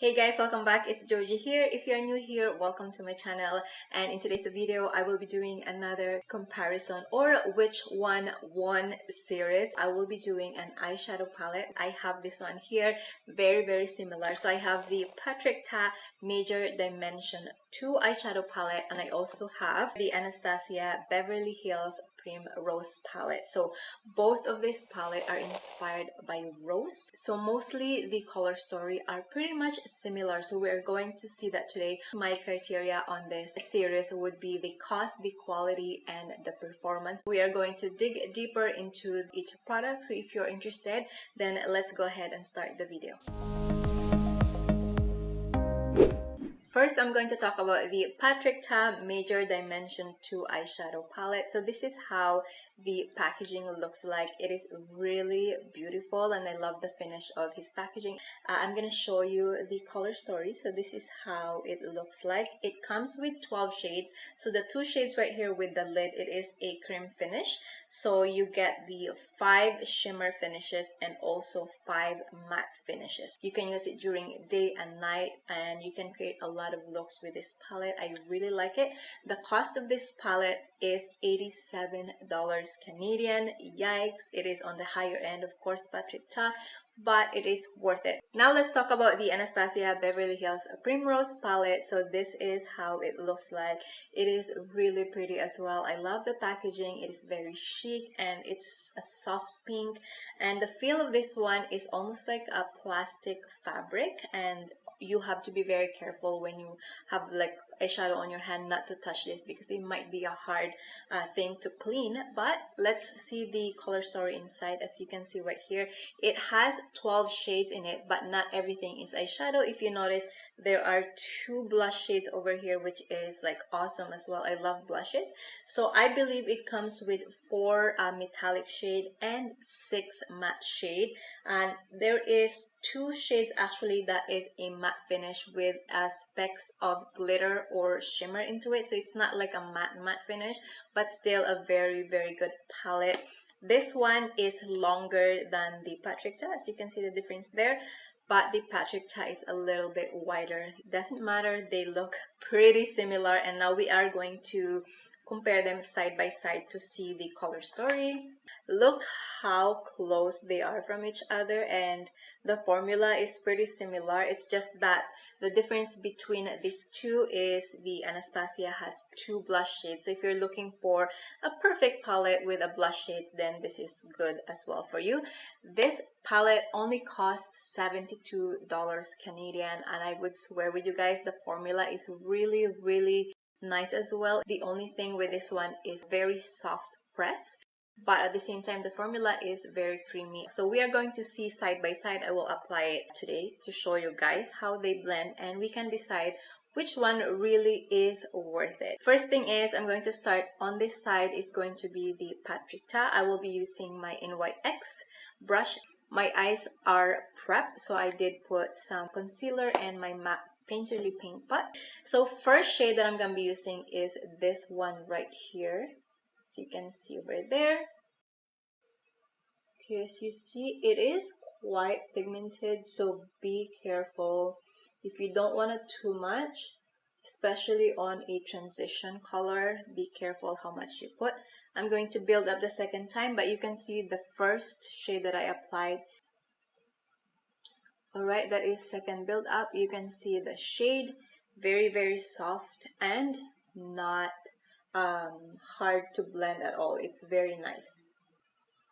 Hey guys, welcome back. It's Georgie here. If you're new here, welcome to my channel. And in today's video, I will be doing another comparison or which one won series. I will be doing an eyeshadow palette. I have this one here, very similar. So I have the Patrick Ta Major Dimension 2 eyeshadow palette, and I also have the Anastasia Beverly Hills Primrose palette. So both of this palette are inspired by rose. So mostly the color story are pretty much similar. So we're going to see that today. My criteria on this series would be the cost, the quality, and the performance. We are going to dig deeper into each product. So if you're interested, then let's go ahead and start the video. First, I'm going to talk about the Patrick Ta Major Dimension 2 eyeshadow palette. So this is how the packaging looks like. It is really beautiful and I love the finish of his packaging. I'm going to show you the color story. So this is how it looks like. It comes with 12 shades. So the two shades right here with the lid, it is a cream finish. So you get the 5 shimmer finishes and also 5 matte finishes. You can use it during day and night and you can create a lot of looks with this palette. I really like it. The cost of this palette is $87 Canadian. Yikes, it is on the higher end, of course, Patrick Ta, but it is worth it. Now let's talk about the Anastasia Beverly Hills Primrose palette. So this is how it looks like. It is really pretty as well. I love the packaging. It is very chic and it's a soft pink, and the feel of this one is almost like a plastic fabric, and you have to be very careful when you have like eyeshadow on your hand not to touch this because it might be a hard thing to clean. But let's see the color story inside. As you can see right here, it has 12 shades in it, but not everything is eyeshadow. If you notice, there are 2 blush shades over here, which is like awesome as well. I love blushes. So I believe it comes with 4 metallic shade and 6 matte shade, and there is 2 shades actually that is a matte finish with specks of glitter or shimmer into it. So it's not like a matte finish, but still a very good palette. This one is longer than the Patrick Ta, as you can see the difference there, but the Patrick Ta is a little bit wider. It doesn't matter, they look pretty similar, and now we are going to compare them side by side to see the color story. Look how close they are from each other, and the formula is pretty similar. It's just that the difference between these two is the Anastasia has 2 blush shades. So if you're looking for a perfect palette with a blush shades, then this is good as well for you. This palette only costs $72 Canadian, and I would swear with you guys, the formula is really nice as well. The only thing with this one is very soft press, but at the same time the formula is very creamy. So we are going to see side by side. I will apply it today to show you guys how they blend, and we can decide which one really is worth it. First thing is, I'm going to start on this side. Is going to be the Patrick Ta. I will be using my NYX brush. My eyes are prepped, so I did put some concealer and my matte Painterly Pink Pot. So first shade that I'm going to be using is this one right here. As you can see over there. Okay, as you see, it is quite pigmented, so be careful. If you don't want it too much, especially on a transition color, be careful how much you put. I'm going to build up the second time, but you can see the first shade that I applied. Alright, that is second build up. You can see the shade, very soft and not hard to blend at all. It's very nice.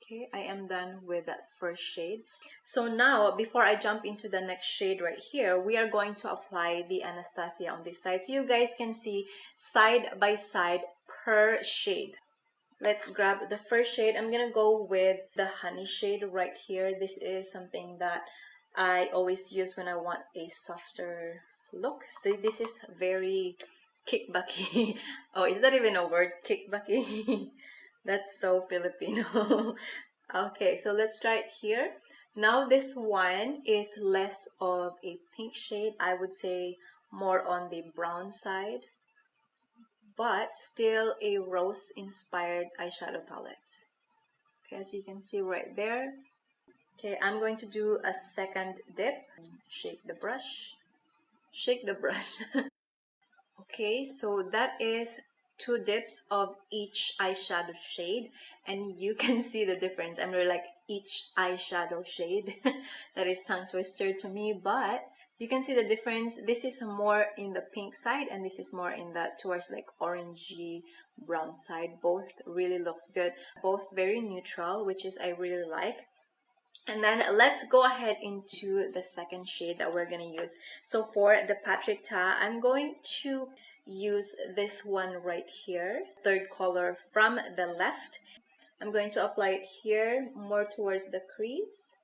Okay, I am done with that first shade. So now, before I jump into the next shade right here, we are going to apply the Anastasia on this side, so you guys can see side by side per shade. Let's grab the first shade. I'm gonna go with the honey shade right here. This is something that I always use when I want a softer look. So this is very kickbacky. Oh, is that even a word? Kickbacky? That's so Filipino. Okay, so let's try it here. Now this one is less of a pink shade. I would say more on the brown side, but still a rose inspired eyeshadow palette. Okay, as you can see right there. Okay, I'm going to do a second dip. Shake the brush. Shake the brush. Okay, so that is 2 dips of each eyeshadow shade, and you can see the difference. I'm really like each eyeshadow shade. That is tongue twister to me, but you can see the difference. This is more in the pink side, and this is more in that towards like orangey brown side. Both really looks good. Both very neutral, which is I really like. And then let's go ahead into the second shade that we're going to use. So for the Patrick Ta, I'm going to use this one right here, third color from the left. I'm going to apply it here, more towards the crease.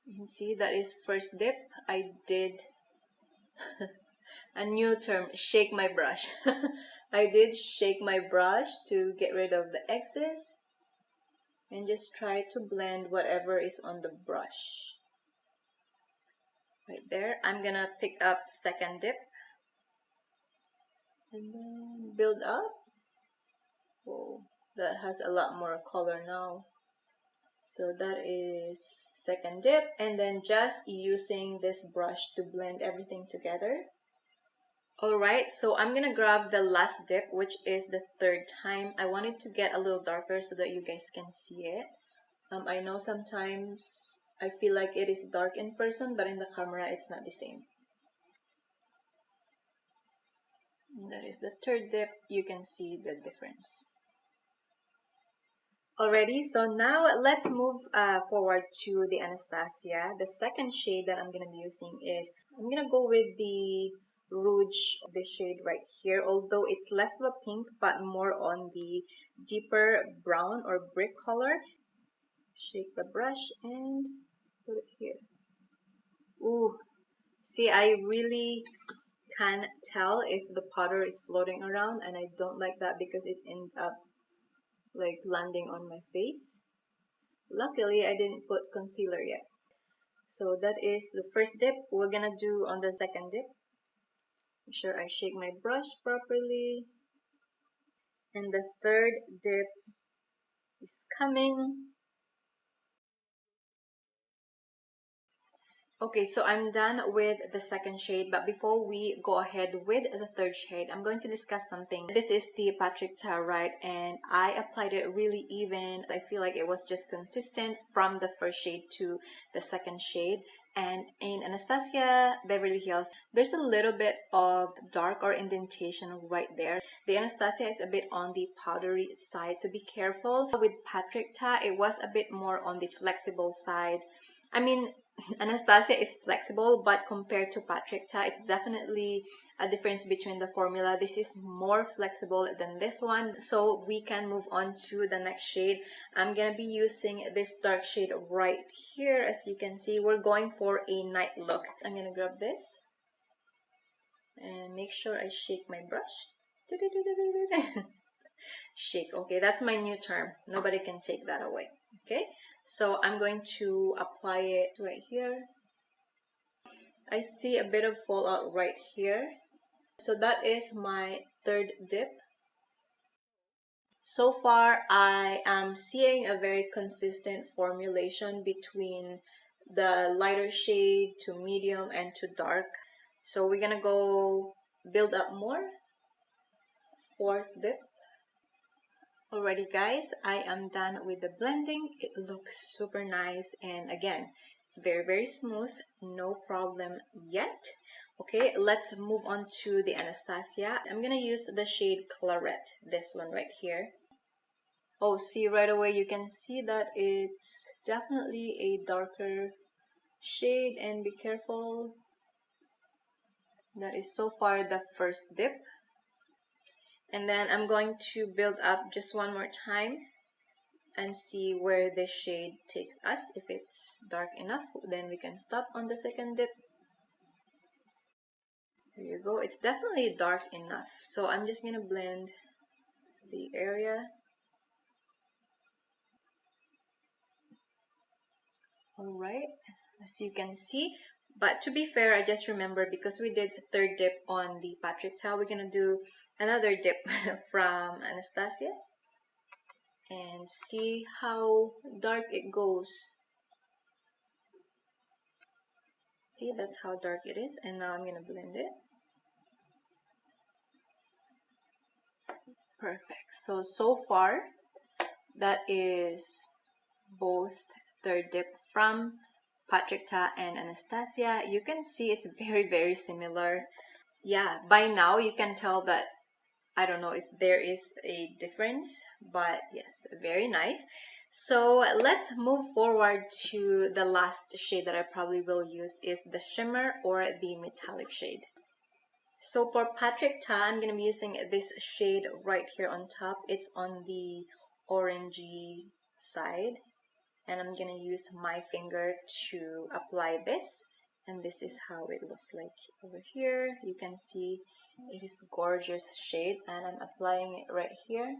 You can see that is first dip. I did a new term, shake my brush. I did shake my brush to get rid of the excess and just try to blend whatever is on the brush. Right there. I'm gonna pick up second dip and then build up. Whoa, that has a lot more color now. So that is second dip, and then just using this brush to blend everything together. Alright, so I'm gonna grab the last dip, which is the third time. I want it to get a little darker so that you guys can see it. I know sometimes I feel like it is dark in person, but in the camera it's not the same. And that is the third dip. You can see the difference. Already, so now let's move forward to the Anastasia. The second shade that I'm gonna be using is, I'm gonna go with the Rouge, this shade right here, although it's less of a pink but more on the deeper brown or brick color. Shake the brush and put it here. Ooh, see, I really can tell if the powder is floating around, and I don't like that because it ends up like landing on my face. Luckily, I didn't put concealer yet. So that is the first dip. We're gonna do on the second dip. Make sure I shake my brush properly. And the third dip is coming. Okay, so I'm done with the second shade, but before we go ahead with the third shade, I'm going to discuss something. This is the Patrick Ta, right? And I applied it really even. I feel like it was just consistent from the first shade to the second shade. And in Anastasia Beverly Hills, there's a little bit of dark or indentation right there. The Anastasia is a bit on the powdery side, so be careful. With Patrick Ta, it was a bit more on the flexible side. I mean, Anastasia is flexible, but compared to Patrick Ta, it's definitely a difference between the formula. This is more flexible than this one. So we can move on to the next shade. I'm gonna be using this dark shade right here. As you can see, we're going for a night look. I'm gonna grab this and make sure I shake my brush. Shake. Okay, that's my new term. Nobody can take that away. Okay, so I'm going to apply it right here. I see a bit of fallout right here. So that is my third dip. So far, I am seeing a very consistent formulation between the lighter shade to medium and to dark. So we're gonna go build up more. Fourth dip. Alrighty guys, I am done with the blending. It looks super nice, and again, it's very smooth, no problem yet. Okay, let's move on to the Anastasia. I'm gonna use the shade Claret, this one right here. Oh, see, right away you can see that it's definitely a darker shade, and be careful. That is so far the first dip. And then I'm going to build up just one more time and see where this shade takes us. If it's dark enough, then we can stop on the second dip. There you go. It's definitely dark enough. So I'm just gonna blend the area. Alright, as you can see. But to be fair, I just remembered because we did third dip on the Patrick Ta, we're gonna do another dip from Anastasia and see how dark it goes. See, that's how dark it is. And now I'm gonna blend it. Perfect. So far, that is both third dip from Patrick Ta and Anastasia. You can see it's very similar. Yeah, by now you can tell that I don't know if there is a difference, but yes, very nice. So let's move forward to the last shade that I probably will use is the shimmer or the metallic shade. So for Patrick Ta, I'm going to be using this shade right here on top. It's on the orangey side. And I'm going to use my finger to apply this. And this is how it looks like over here. You can see it is gorgeous shade. And I'm applying it right here.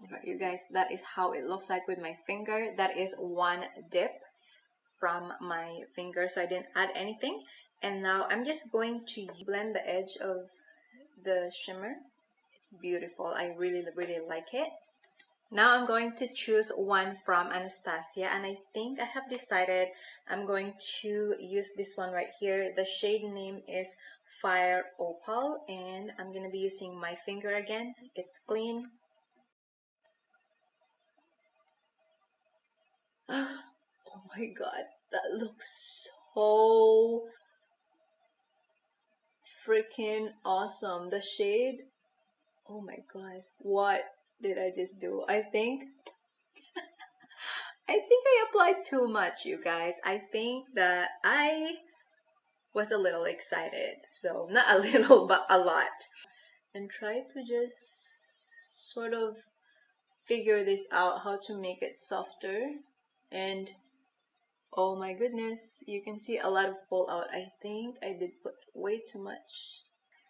Alright, you guys, that is how it looks like with my finger. That is one dip from my finger, so I didn't add anything. And now I'm just going to blend the edge of the shimmer. It's beautiful. I really like it. Now I'm going to choose one from Anastasia, and I think I have decided I'm going to use this one right here. The shade name is Fire Opal, and I'm going to be using my finger again. It's clean. Oh my god, that looks so freaking awesome. The shade, oh my god, what did I just do? I think I applied too much, you guys. I think that I was a little excited, so not a little but a lot, and try to just sort of figure this out, how to make it softer. And oh my goodness, you can see a lot of fallout. I think I did put way too much.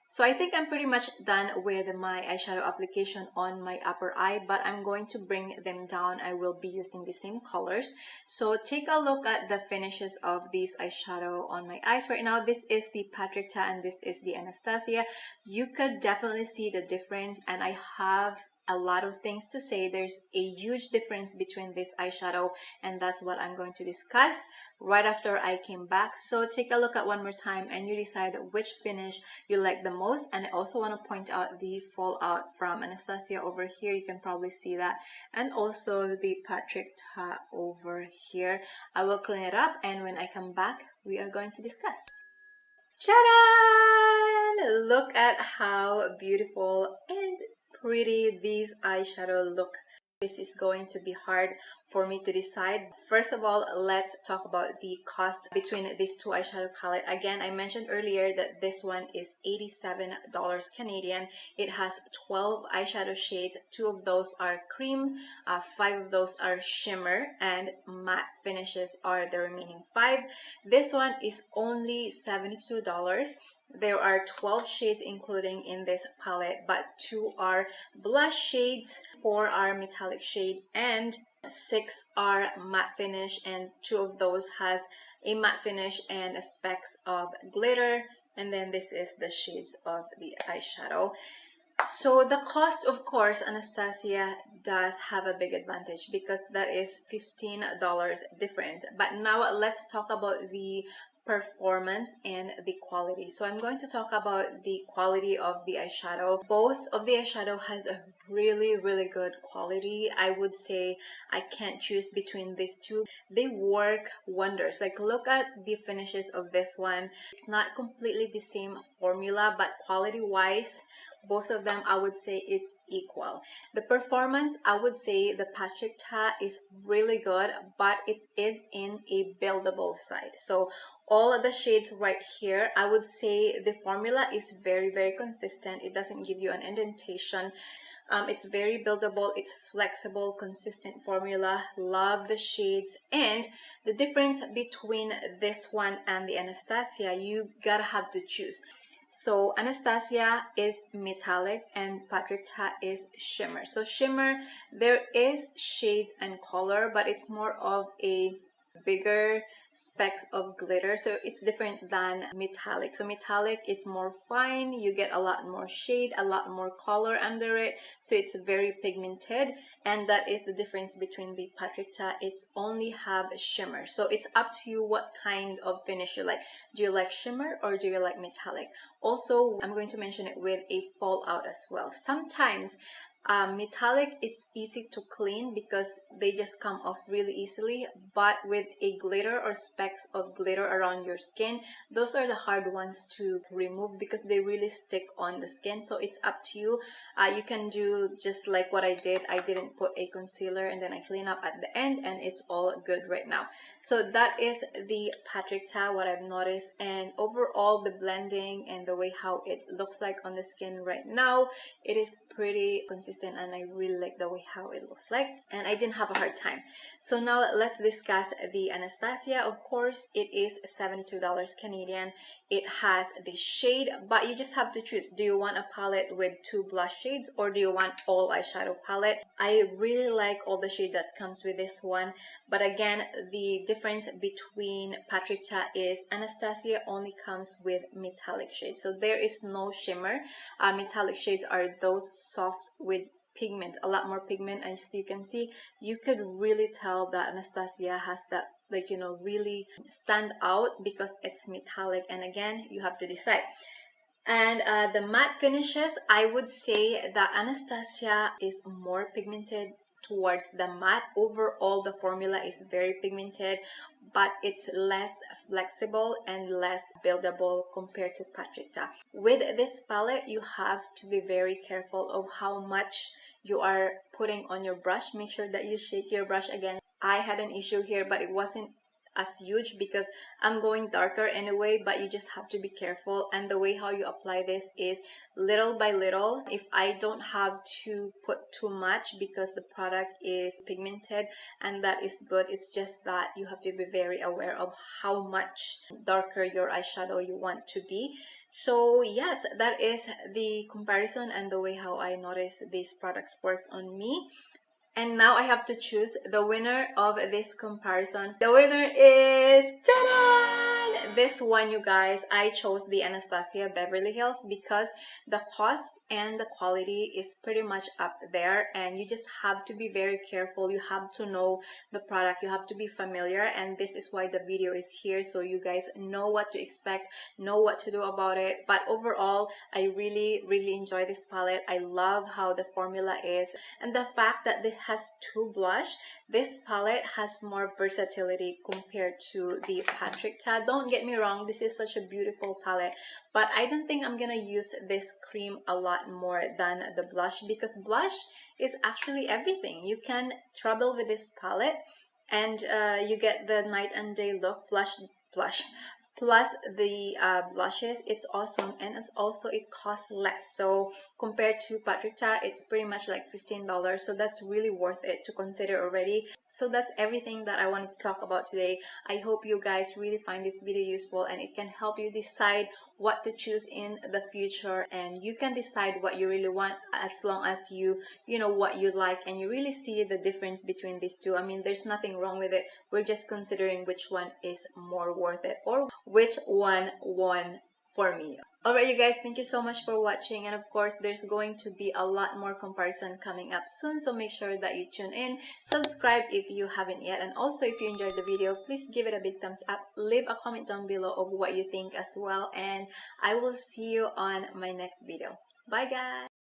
So I think I'm pretty much done with my eyeshadow application on my upper eye, but I'm going to bring them down. I will be using the same colors. So take a look at the finishes of this eyeshadow on my eyes right now. This is the Patrick Ta and this is the Anastasia. You could definitely see the difference, and I have a lot of things to say. There's a huge difference between this eyeshadow, and that's what I'm going to discuss right after I came back. So take a look at one more time and you decide which finish you like the most. And I also want to point out the fallout from Anastasia over here. You can probably see that, and also the Patrick Ta over here. I will clean it up, and when I come back we are going to discuss. Ta-da! Look at how beautiful and pretty these eyeshadow look. This is going to be hard for me to decide. First of all, let's talk about the cost between these two eyeshadow palette. Again, I mentioned earlier that this one is $87 Canadian. It has 12 eyeshadow shades. 2 of those are cream, 5 of those are shimmer, and matte finishes are the remaining 5. This one is only $72. There are 12 shades including in this palette, but 2 are blush shades, 4 are metallic shade, and 6 are matte finish, and 2 of those has a matte finish and specks of glitter. And then this is the shades of the eyeshadow. So the cost, of course, Anastasia does have a big advantage because that is $15 difference. But now let's talk about the performance and the quality. So I'm going to talk about the quality of the eyeshadow. Both of the eyeshadow has a really good quality. I would say I can't choose between these two. They work wonders. Like, look at the finishes of this one. It's not completely the same formula, but quality wise, both of them, I would say it's equal. The performance, I would say the Patrick Ta is really good, but it is in a buildable side. So all of the shades right here, I would say the formula is very consistent. It doesn't give you an indentation. It's very buildable, it's flexible, consistent formula. Love the shades. And the difference between this one and the Anastasia, you gotta have to choose. So Anastasia is metallic and Patrick Ta is shimmer. So shimmer, there is shades and color, but it's more of a bigger specks of glitter, so it's different than metallic. So metallic is more fine, you get a lot more shade, a lot more color under it, so it's very pigmented, and that is the difference between the Patrick Ta. It's only have shimmer, so it's up to you what kind of finish you like. Do you like shimmer or do you like metallic? Also, I'm going to mention it with a fallout as well. Sometimes metallic, it's easy to clean because they just come off really easily, but with a glitter or specks of glitter around your skin, those are the hard ones to remove because they really stick on the skin. So it's up to you. You can do just like what I did. I didn't put a concealer and then I clean up at the end, and it's all good right now. So that is the Patrick Ta, what I've noticed, and overall the blending and the way how it looks like on the skin right now, it is pretty consistent, and I really like the way how it looks like, and I didn't have a hard time. So now let's discuss the Anastasia. Of course, it is $72 Canadian. It has the shade, but you just have to choose. Do you want a palette with 2 blush shades, or do you want all eyeshadow palette? I really like all the shade that comes with this one, but again, the difference between Patrick Ta is Anastasia only comes with metallic shades, so there is no shimmer. Metallic shades are those soft with pigment, a lot more pigment, and as you can see, you could really tell that Anastasia has that, like, you know, really stand out because it's metallic. And again, you have to decide. And the matte finishes, I would say that Anastasia is more pigmented towards the matte. Overall, the formula is very pigmented, but it's less flexible and less buildable compared to Patrick Ta. With this palette, you have to be very careful of how much you are putting on your brush. Make sure that you shake your brush again. I had an issue here, but it wasn't as huge because I'm going darker anyway, but you just have to be careful. And the way how you apply this is little by little. If I don't have to put too much because the product is pigmented, and that is good, it's just that you have to be very aware of how much darker your eyeshadow you want to be. So yes, that is the comparison and the way how I notice these products works on me. And now I have to choose the winner of this comparison. The winner is Janan! This one, you guys, I chose the Anastasia Beverly Hills because the cost and the quality is pretty much up there, and you just have to be very careful. You have to know the product, you have to be familiar, and this is why the video is here, so you guys know what to expect, know what to do about it. But overall, I really enjoy this palette. I love how the formula is, and the fact that this has 2 blush. This palette has more versatility compared to the Patrick Ta. Don't get me wrong, this is such a beautiful palette, but I don't think I'm gonna use this cream a lot more than the blush, because blush is actually everything. You can travel with this palette and you get the night and day look. Plus the blushes, it's awesome, and it's also, it costs less. So compared to Patrick Ta, it's pretty much like $15, so that's really worth it to consider already. So that's everything that I wanted to talk about today. I hope you guys really find this video useful, and it can help you decide what to choose in the future, and you can decide what you really want as long as you know what you like and you really see the difference between these two. I mean, there's nothing wrong with it. We're just considering which one is more worth it, or which one won for me. Alright, you guys, thank you so much for watching, and of course there's going to be a lot more comparison coming up soon, so make sure that you tune in, subscribe if you haven't yet, and also if you enjoyed the video, please give it a big thumbs up, leave a comment down below of what you think as well, and I will see you on my next video. Bye guys!